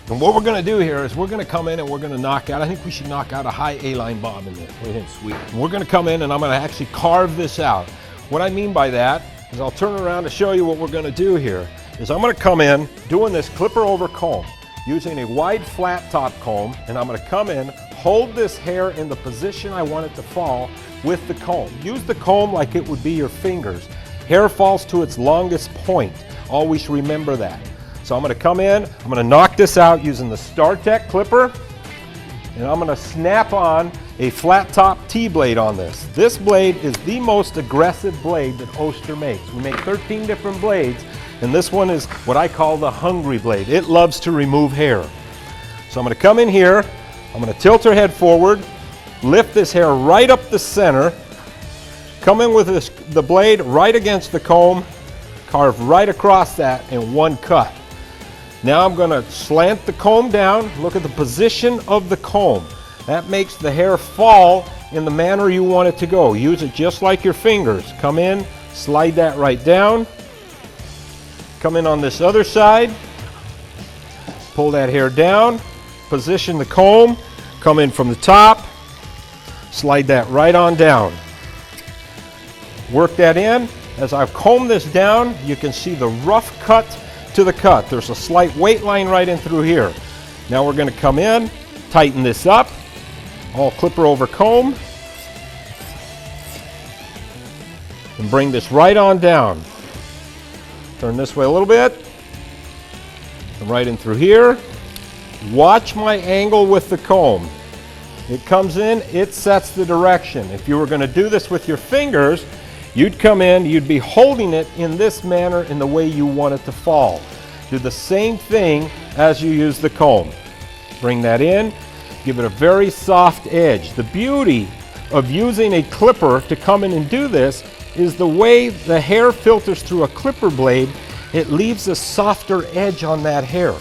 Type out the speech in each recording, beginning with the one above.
And what we're going to do here is we're going to come in and we're going to knock out, I think we should knock out a high A-line bob in this. What do you think? Sweet. And we're going to come in and I'm going to actually carve this out. What I mean by that is I'll turn around to show you what we're going to do here. Is I'm going to come in doing this clipper over comb, using a wide flat top comb, and I'm going to come in, hold this hair in the position I want it to fall with the comb. Use the comb like it would be your fingers. Hair falls to its longest point. Always remember that. So I'm going to come in, I'm going to knock this out using the StarTech clipper, and I'm going to snap on a flat top T-blade on this. This blade is the most aggressive blade that Oster makes. We make 13 different blades, and this one is what I call the hungry blade. It loves to remove hair. So I'm going to come in here, I'm going to tilt her head forward, lift this hair right up the center, come in with the blade right against the comb, carve right across that in one cut. Now I'm going to slant the comb down. Look at the position of the comb. That makes the hair fall in the manner you want it to go. Use it just like your fingers. Come in, slide that right down. Come in on this other side. Pull that hair down. Position the comb. Come in from the top. Slide that right on down. Work that in. As I've combed this down, you can see the rough cut to the cut. There's a slight weight line right in through here. Now we're going to come in, tighten this up, all clipper over comb, and bring this right on down. Turn this way a little bit, and right in through here. Watch my angle with the comb. It comes in, it sets the direction. If you were going to do this with your fingers, you'd come in, you'd be holding it in this manner in the way you want it to fall. Do the same thing as you use the comb. Bring that in, give it a very soft edge. The beauty of using a clipper to come in and do this is the way the hair filters through a clipper blade, it leaves a softer edge on that hair.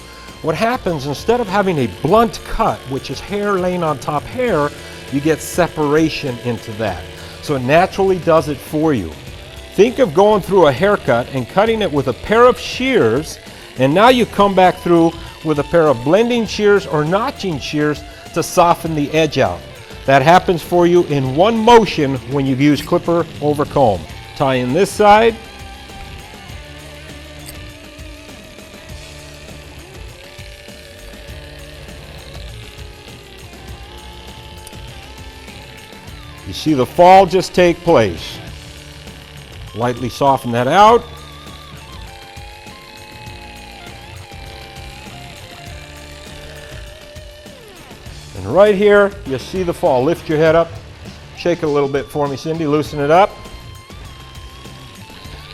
What happens, instead of having a blunt cut, which is hair laying on top hair, you get separation into that. So it naturally does it for you. Think of going through a haircut and cutting it with a pair of shears, and now you come back through with a pair of blending shears or notching shears to soften the edge out. That happens for you in one motion when you use clipper over comb. Tie in this side. You see the fall just take place. Lightly soften that out. And right here, you see the fall. Lift your head up. Shake it a little bit for me, Cindy. Loosen it up.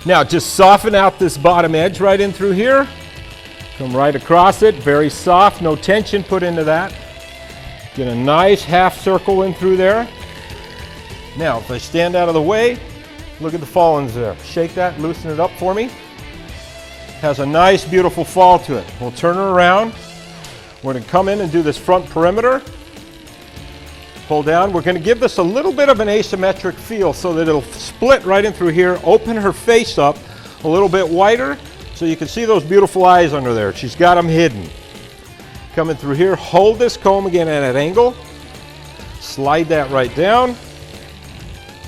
Now just soften out this bottom edge right in through here. Come right across it. Very soft. No tension put into that. Get a nice half circle in through there. Now, if I stand out of the way, look at the fall in there. Shake that, loosen it up for me. Has a nice, beautiful fall to it. We'll turn her around. We're going to come in and do this front perimeter. Pull down. We're going to give this a little bit of an asymmetric feel so that it'll split right in through here. Open her face up a little bit wider so you can see those beautiful eyes under there. She's got them hidden. Coming through here, hold this comb again at an angle. Slide that right down.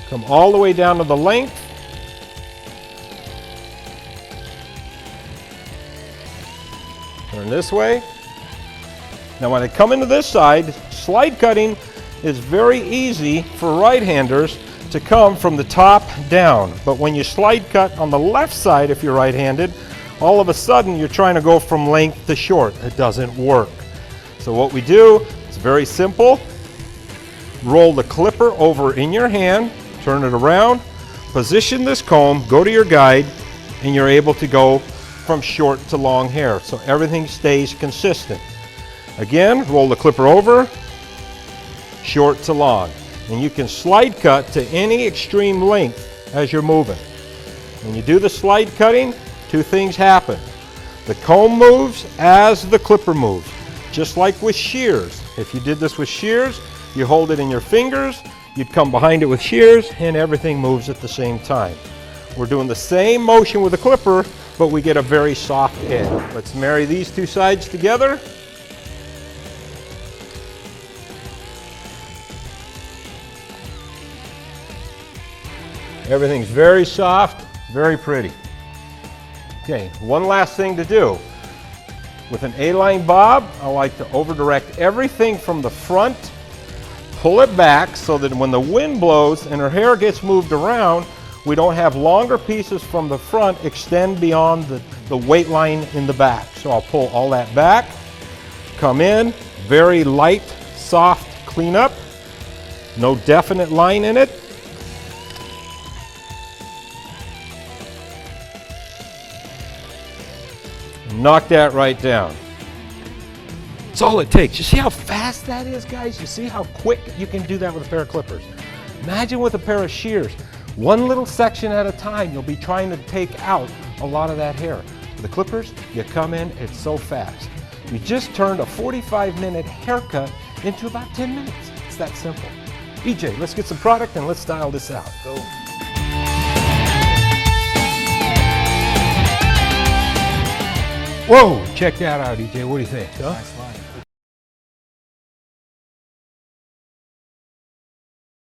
Come all the way down to the length. Turn this way. Now when I come into this side, slide cutting is very easy for right-handers to come from the top down. But when you slide cut on the left side, if you're right-handed, all of a sudden you're trying to go from length to short. It doesn't work. So what we do, it's very simple. Roll the clipper over in your hand. Turn it around, position this comb, go to your guide, and you're able to go from short to long hair. So everything stays consistent. Again, roll the clipper over, short to long. And you can slide cut to any extreme length as you're moving. When you do the slide cutting, two things happen. The comb moves as the clipper moves, just like with shears. If you did this with shears, you hold it in your fingers, you'd come behind it with shears, and everything moves at the same time. We're doing the same motion with a clipper, but we get a very soft edge. Let's marry these two sides together. Everything's very soft, very pretty. Okay, one last thing to do. With an A-line bob, I like to over-direct everything from the front, pull it back so that when the wind blows and her hair gets moved around, we don't have longer pieces from the front extend beyond the weight line in the back. So I'll pull all that back, come in, very light, soft cleanup, no definite line in it. Knock that right down. That's all it takes. You see how fast that is, guys? You see how quick you can do that with a pair of clippers? Imagine with a pair of shears. One little section at a time, you'll be trying to take out a lot of that hair. With the clippers, you come in, it's so fast. You just turned a 45-minute haircut into about 10 minutes. It's that simple. EJ, let's get some product and let's style this out. Go. Whoa, check that out, EJ. What do you think? Huh? Nice